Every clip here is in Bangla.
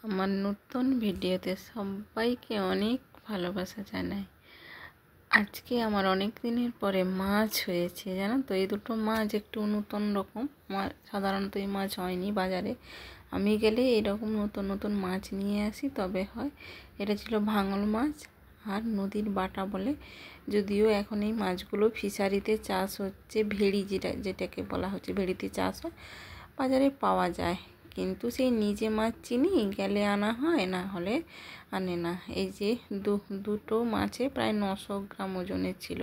আমার নতুন ভিডিওতে সবাইকে অনেক ভালোবাসা জানাই। আজকে আমার অনেক দিনের পরে মাছ হয়েছে, জানো তো। এই দুটো মাছ একটু নতুন রকম মাছ, সাধারণত এই মাছ হয়নি বাজারে। আমি গেলে এরকম নতুন নতুন মাছ নিয়ে আসি, তবে হয়। এটা ছিল ভাঙল মাছ আর নদীর বাটা বলে। যদিও এখন এই মাছগুলো ফিশারিতে চাষ হচ্ছে, ভেড়ি যেটাকে বলা হচ্ছে, ভেড়িতে চাষ হয়, বাজারে পাওয়া যায়। কিন্তু সেই নিজে মাছ চিনি গেলে আনা হয়, না হলে আনে না। এই যে দুটো মাছে প্রায় 900 গ্রাম ওজনের ছিল।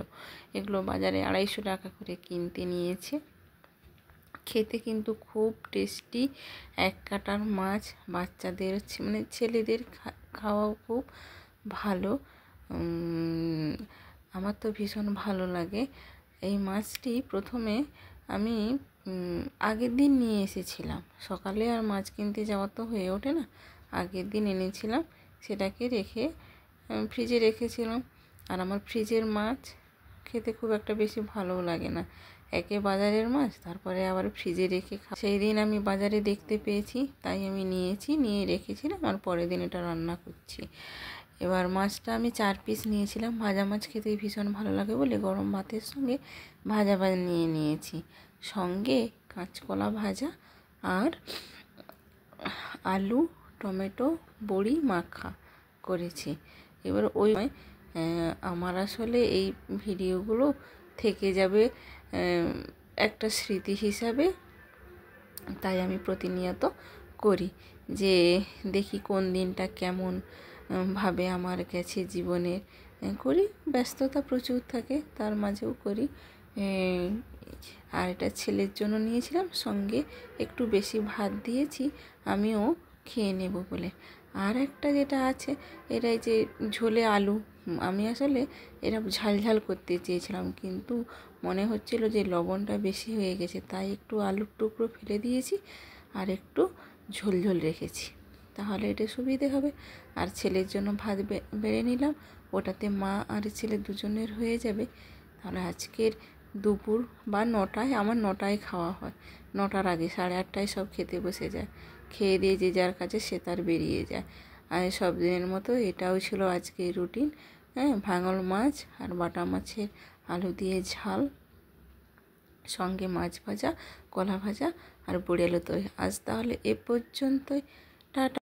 এগুলো বাজারে 250 টাকা করে কিনতে নিয়েছে। খেতে কিন্তু খুব টেস্টি, এক কাটার মাছ। বাচ্চাদের মানে ছেলেদের খাওয়াও খুব ভালো। আমার তো ভীষণ ভালো লাগে। এই মাছটি প্রথমে আমি আগের দিন নিয়ে এসেছিলাম। সকালে আর মাছ কিনতে যাওয়া তো হয়ে ওঠে না। আগের দিন এনেছিলাম, সেটাকে রেখে ফ্রিজে রেখেছিলাম। আর আমার ফ্রিজের মাছ খেতে খুব একটা বেশি ভালোও লাগে না। একে বাজারের মাছ, তারপরে আবার ফ্রিজে রেখে সেই দিন আমি বাজারে দেখতে পেয়েছি, তাই আমি নিয়ে রেখেছিলাম, আর পরের দিন এটা রান্না করছি। এবার মাছটা আমি 4 পিস নিয়েছিলাম। ভাজা মাছ খেতে ভীষণ ভালো লাগে বলে গরম ভাতের সঙ্গে ভাজা নিয়ে নিয়েছি। সঙ্গে কাঁচকলা ভাজা আর আলু টমেটো বড়ি মাখা করেছি। এবার ওই আমার আসলে এই ভিডিওগুলো থেকে যাবে একটা স্মৃতি হিসাবে, তাই আমি প্রতিনিয়ত করি, যে দেখি কোন দিনটা কেমন ভাবে আমার কাছে জীবনে করি। ব্যস্ততা প্রচুর থাকে, তার মাঝেও করি। আর এটা ছেলের জন্য নিয়েছিলাম, সঙ্গে একটু বেশি ভাত দিয়েছি, আমিও খেয়ে নেব বলে। আর একটা যেটা আছে, এটা যে ঝোলে আলু, আমি আসলে এটা ঝাল করতে চেয়েছিলাম, কিন্তু মনে হচ্ছিল যে লবণটা বেশি হয়ে গেছে, তাই একটু আলুর টুকরো ফেলে দিয়েছি আর একটু ঝোল রেখেছি, তাহলে এটা সুবিধে হবে। আর ছেলের জন্য ভাত বেড়ে নিলাম, ওটাতে মা আর ছেলে দুজনের হয়ে যাবে। তাহলে আজকের দুপুর বা 9টায়, আমার 9টায় খাওয়া হয়, 9টার আগে 8:30টায় সব খেতে বসে যায়। খেয়ে দিয়ে যে যার কাছে সে তার বেরিয়ে যায়। আর সব দিনের মতো এটাও ছিল আজকের রুটিন। ভাঙল মাছ আর বাটা মাছের আলু দিয়ে ঝাল, সঙ্গে মাছ ভাজা, কলা ভাজা আর বড়ি আলু তরকারি। আজ তাহলে এ পর্যন্তই। টাটা।